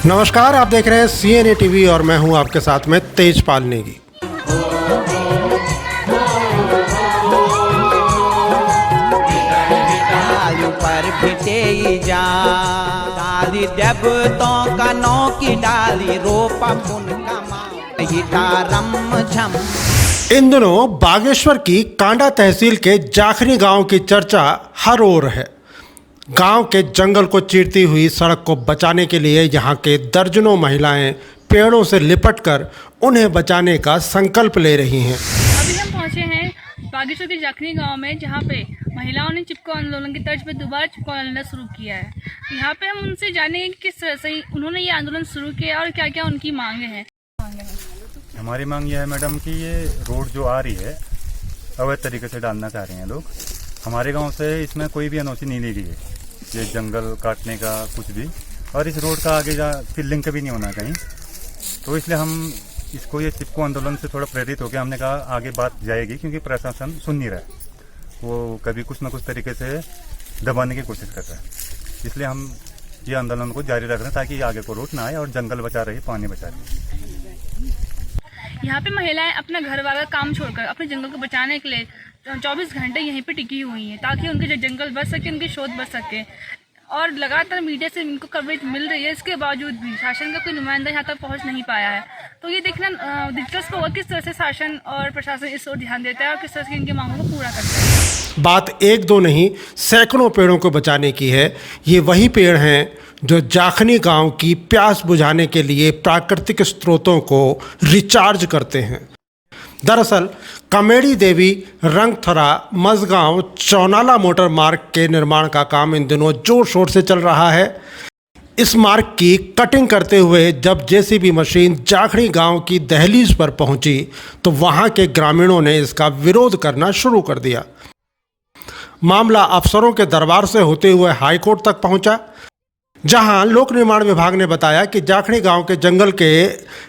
नमस्कार, आप देख रहे हैं CNA टीवी और मैं हूं आपके साथ में तेजपाल नेगी। पर भिटे जा डाली देवतों का नौ की डाली रोपा पुन कमाम झम। इन दिनों बागेश्वर की कांडा तहसील के जाखनी गांव की चर्चा हर ओर है। गांव के जंगल को चीरती हुई सड़क को बचाने के लिए यहां के दर्जनों महिलाएं पेड़ों से लिपटकर उन्हें बचाने का संकल्प ले रही हैं। अभी हम पहुंचे हैं बागेश्वर के जाखनी गांव में, जहां पे महिलाओं ने चिपको आंदोलन की तर्ज पे दोबारा चिपको आंदोलन शुरू किया है। यहाँ पे हम उनसे जानेंगे कि किस तरह से उन्होंने ये आंदोलन शुरू किया और क्या क्या उनकी मांगे हैं। हमारी मांग यह है मैडम कि ये रोड जो आ रही है अवैध तरीके से डालना चाह रहे हैं लोग। हमारे गांव से इसमें कोई भी एनओसी नहीं ली गई है, ये जंगल काटने का कुछ भी, और इस रोड का आगे जा फिर लिंक भी नहीं होना कहीं। तो इसलिए हम इसको ये चिपको आंदोलन से थोड़ा प्रेरित होकर हमने कहा आगे बात जाएगी, क्योंकि प्रशासन सुन नहीं रहा है, वो कभी कुछ ना कुछ तरीके से दबाने की कोशिश कर रहा है। इसलिए हम ये आंदोलन को जारी रख रहे हैं ताकि आगे को रोड ना आए और जंगल बचा रहे, पानी बचा रहे। यहाँ पे महिलाएं अपना घर वाला काम छोड़कर अपने जंगल को बचाने के लिए 24 घंटे यहीं पे टिकी हुई हैं, ताकि उनके जो जंगल बच सके, उनकी शोध बच सके। और लगातार मीडिया से इनको कवरेज मिल रही है, इसके बावजूद भी शासन का कोई नुमाइंदा यहाँ तक पहुँच नहीं पाया है। तो ये देखना दिलचस्प होगा किस तरह से शासन और प्रशासन इस ओर ध्यान देता है और किस तरह से इनकी मांगों को पूरा करता है। बात एक दो नहीं, सैकड़ों पेड़ों को बचाने की है। ये वही पेड़ हैं जो जाखनी गांव की प्यास बुझाने के लिए प्राकृतिक स्रोतों को रिचार्ज करते हैं। दरअसल कमेड़ी देवी रंगथरा मझगांव चौनाला मोटर मार्ग के निर्माण का काम इन दिनों जोर शोर से चल रहा है। इस मार्ग की कटिंग करते हुए जब जेसीबी मशीन जाखनी गांव की दहलीज पर पहुंची तो वहां के ग्रामीणों ने इसका विरोध करना शुरू कर दिया। मामला अफसरों के दरबार से होते हुए हाईकोर्ट तक पहुंचा, जहां लोक निर्माण विभाग ने बताया कि जाखनी गांव के जंगल के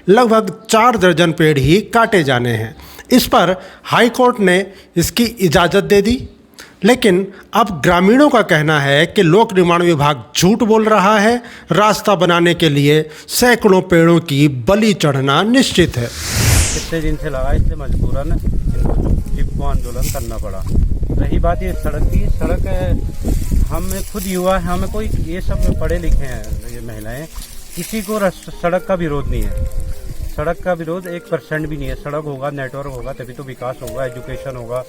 लगभग 4 दर्जन पेड़ ही काटे जाने हैं। इस पर हाईकोर्ट ने इसकी इजाज़त दे दी, लेकिन अब ग्रामीणों का कहना है कि लोक निर्माण विभाग झूठ बोल रहा है। रास्ता बनाने के लिए सैकड़ों पेड़ों की बलि चढ़ना निश्चित है। कितने दिन से लगा, इसलिए मजबूरन इनको चिपको आंदोलन करना पड़ा। रही बात ये सड़क की, सड़क हम खुद युवा हैं, हमें कोई ये सब पढ़े लिखे हैं ये महिलाएं, किसी को सड़क का विरोध नहीं है। सड़क का विरोध 1% भी नहीं है। सड़क होगा, नेटवर्क होगा, तभी तो विकास होगा, एजुकेशन होगा,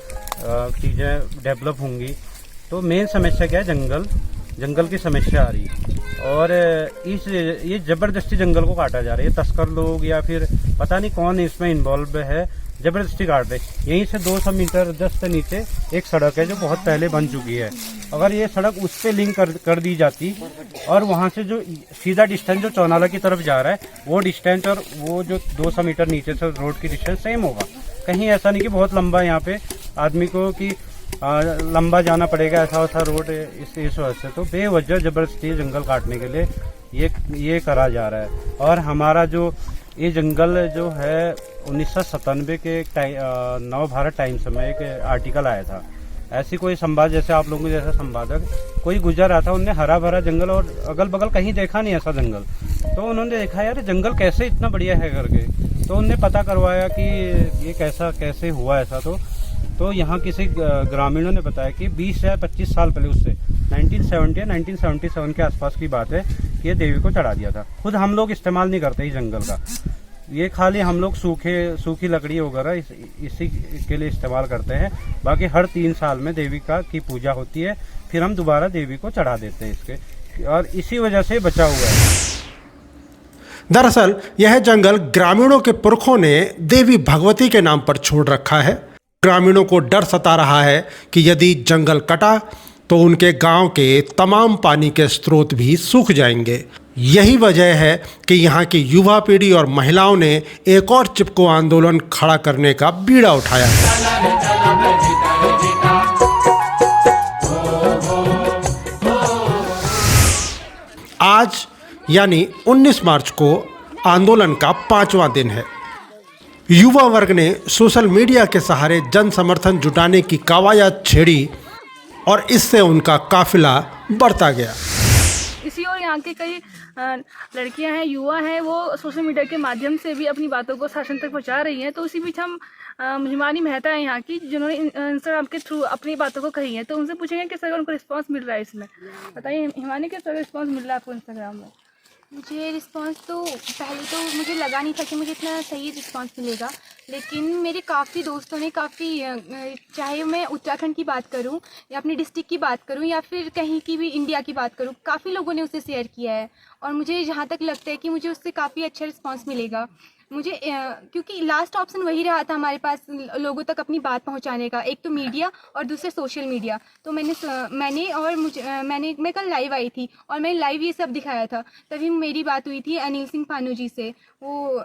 चीज़ें डेवलप होंगी। तो मेन समस्या क्या है? जंगल की समस्या आ रही है। और ये ज़बरदस्ती जंगल को काटा जा रहा है। तस्कर लोग या फिर पता नहीं कौन इसमें इन्वॉल्व है, जबरदस्ती काट रहे। यहीं से 200 मीटर जस्ट नीचे एक सड़क है जो बहुत पहले बन चुकी है। अगर ये सड़क उस पर लिंक कर दी जाती और वहाँ से जो सीधा डिस्टेंस जो चौनाला की तरफ जा रहा है वो डिस्टेंस और वो जो 200 मीटर नीचे से रोड की डिस्टेंस सेम होगा। कहीं ऐसा नहीं कि बहुत लंबा यहाँ पे आदमी को कि लंबा जाना पड़ेगा, ऐसा वैसा रोड इस वजह से। तो बेवजह जबरदस्ती जंगल काटने के लिए ये करा जा रहा है। और हमारा जो ये जंगल जो है 1997 के नव भारत टाइम्स में एक आर्टिकल आया था। ऐसी कोई संवाद, जैसे आप लोगों जैसा संवादक कोई गुजर रहा था, उनने हरा भरा जंगल और अगल बगल कहीं देखा नहीं ऐसा जंगल। तो उन्होंने देखा यार जंगल कैसे इतना बढ़िया है करके, तो उनने पता करवाया कि ये कैसे हुआ ऐसा। तो यहाँ किसी ग्रामीणों ने बताया कि 20 या 25 साल पहले, उससे 1970 या 1977 के आसपास की बात है कि ये देवी को चढ़ा दिया था। खुद हम लोग इस्तेमाल नहीं करते इस जंगल का, ये खाली हम लोग सूखी लकड़ी वगैरह इसी के लिए इस्तेमाल करते हैं। बाकी हर 3 साल में देवी की पूजा होती है, फिर हम दोबारा देवी को चढ़ा देते हैं इसके, और इसी वजह से बचा हुआ है। दरअसल यह जंगल ग्रामीणों के पुरखों ने देवी भगवती के नाम पर छोड़ रखा है। ग्रामीणों को डर सता रहा है कि यदि जंगल कटा तो उनके गांव के तमाम पानी के स्रोत भी सूख जाएंगे। यही वजह है कि यहाँ की युवा पीढ़ी और महिलाओं ने एक और चिपको आंदोलन खड़ा करने का बीड़ा उठाया है। आज यानी 19 मार्च को आंदोलन का 5वां दिन है। युवा वर्ग ने सोशल मीडिया के सहारे जन समर्थन जुटाने की कवायद छेड़ी और इससे उनका काफिला बढ़ता गया। इसी और यहाँ के कई लड़कियां हैं, युवा हैं, वो सोशल मीडिया के माध्यम से भी अपनी बातों को शासन तक पहुँचा रही हैं। तो उसी बीच हम हिमानी मेहता है यहाँ की, जिन्होंने इंस्टाग्राम के थ्रू अपनी बातों को कही है। तो उनसे पूछेंगे किस तरह उनको रिस्पांस मिल रहा है इसमें। बताइए हिमानी, किस तरह रिस्पांस मिल रहा है आपको इंस्टाग्राम में? मुझे रिस्पांस तो पहले तो मुझे लगा नहीं था कि मुझे इतना सही रिस्पांस मिलेगा, लेकिन मेरे काफ़ी दोस्तों ने चाहे मैं उत्तराखंड की बात करूं या अपने डिस्ट्रिक्ट की बात करूं या फिर कहीं की भी इंडिया की बात करूं, काफ़ी लोगों ने उसे शेयर किया है और मुझे जहां तक लगता है कि मुझे उससे काफ़ी अच्छा रिस्पांस मिलेगा। मुझे क्योंकि लास्ट ऑप्शन वही रहा था हमारे पास लोगों तक अपनी बात पहुंचाने का, एक तो मीडिया और दूसरे सोशल मीडिया। तो मैं कल लाइव आई थी और मैंने लाइव ये सब दिखाया था। तभी मेरी बात हुई थी अनिल सिंह पानू जी से, वो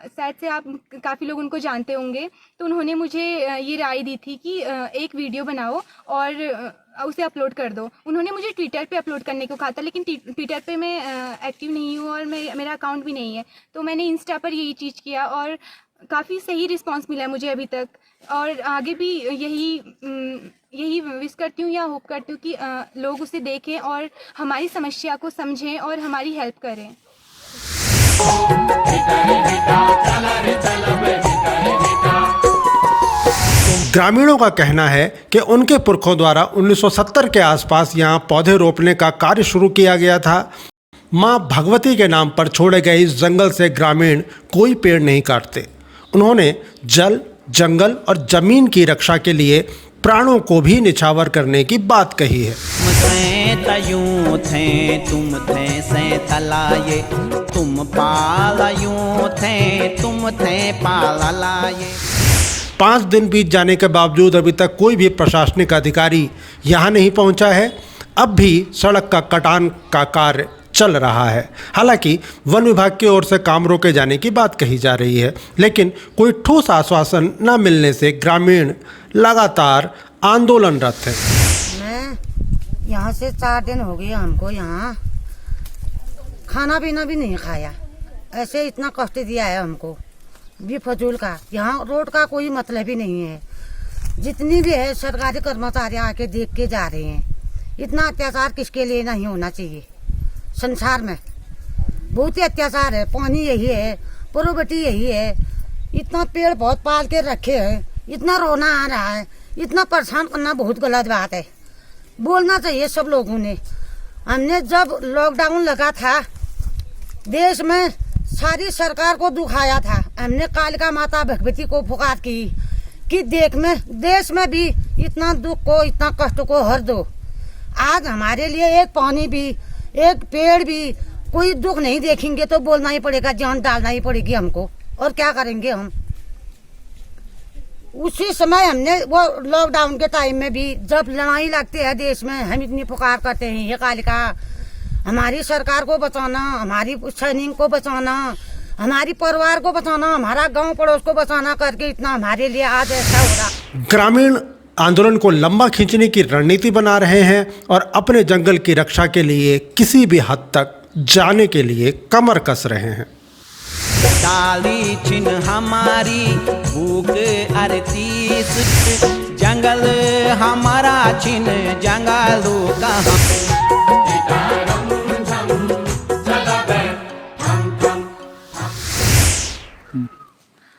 शायद से आप काफ़ी लोग उनको जानते होंगे। तो उन्होंने मुझे ये राय दी थी कि एक वीडियो बनाओ और उसे अपलोड कर दो। उन्होंने मुझे ट्विटर पे अपलोड करने को कहा था, लेकिन ट्विटर पे मैं एक्टिव नहीं हूँ और मेरा अकाउंट भी नहीं है। तो मैंने इंस्टा पर यही चीज़ किया और काफ़ी सही रिस्पांस मिला है मुझे अभी तक। और आगे भी यही विश करती हूँ या होप करती हूँ कि लोग उसे देखें और हमारी समस्या को समझें और हमारी हेल्प करें। ग्रामीणों का कहना है कि उनके पुरखों द्वारा 1970 के आसपास यहाँ पौधे रोपने का कार्य शुरू किया गया था। माँ भगवती के नाम पर छोड़े गए इस जंगल से ग्रामीण कोई पेड़ नहीं काटते। उन्होंने जल, जंगल और जमीन की रक्षा के लिए प्राणों को भी निछावर करने की बात कही है। तुम थे से तलाये, तुम पाला यूं थे, तुम थे पाला लाये। 5 दिन बीत जाने के बावजूद अभी तक कोई भी प्रशासनिक अधिकारी यहाँ नहीं पहुँचा है। अब भी सड़क का कटान का कार्य चल रहा है। हालांकि वन विभाग की ओर से काम रोके जाने की बात कही जा रही है, लेकिन कोई ठोस आश्वासन न मिलने से ग्रामीण लगातार आंदोलनरत हैं। मैं यहाँ से 4 दिन हो गए हमको, यहाँ खाना पीना भी नहीं खाया, ऐसे इतना कष्ट दिया है हमको भी फजूल का। यहाँ रोड का कोई मतलब ही नहीं है। जितनी भी है सरकारी कर्मचारी आके देख के जा रहे हैं। इतना अत्याचार किसके लिए नहीं होना चाहिए संसार में। बहुत ही अत्याचार है। पानी यही है, प्रॉपर्टी यही है। इतना पेड़ बहुत पाल के रखे हैं, इतना रोना आ रहा है, इतना परेशान करना बहुत गलत बात है। बोलना चाहिए सब लोगों ने। हमने जब लॉकडाउन लगा था देश में सारी सरकार को दुखाया था। हमने कालिका माता भगवती को पुकार की कि देश में भी इतना दुख को, इतना कष्ट को हर दो। आज हमारे लिए एक पानी भी, एक पेड़ भी, कोई दुख नहीं देखेंगे तो बोलना ही पड़ेगा, जान डालना ही पड़ेगी हमको। और क्या करेंगे हम। उसी समय हमने वो लॉकडाउन के टाइम में भी जब लड़ाई लगती है देश में, हम इतनी पुकार करते हैं, ये कालिका हमारी सरकार को बचाना, हमारी सैनिक को बचाना, हमारी परिवार को बचाना, हमारा गांव पड़ोस को बचाना करके इतना हमारे लिए आज ऐसा हो रहा। ग्रामीण आंदोलन को लंबा खींचने की रणनीति बना रहे हैं और अपने जंगल की रक्षा के लिए किसी भी हद तक जाने के लिए कमर कस रहे हैं। डाली छिन हमारी भूख 38, जंगल हमारा छिन जंगलों का।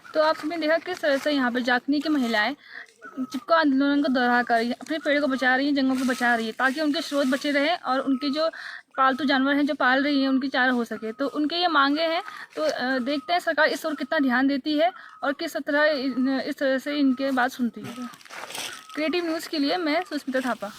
तो आपने देखा किस तरह से यहाँ पे जाखनी की महिलाएं चिपको आंदोलन को दोहरा कर अपने पेड़ को बचा रही है, जंगल को बचा रही है, ताकि उनके स्रोत बचे रहे और उनके जो पालतू जानवर हैं जो पाल रही हैं उनकी चारा हो सके। तो उनके ये मांगे हैं। तो देखते हैं सरकार इस ओर कितना ध्यान देती है और किस तरह से इनके बात सुनती है। क्रिएटिव न्यूज़ के लिए मैं सुष्मिता थापा।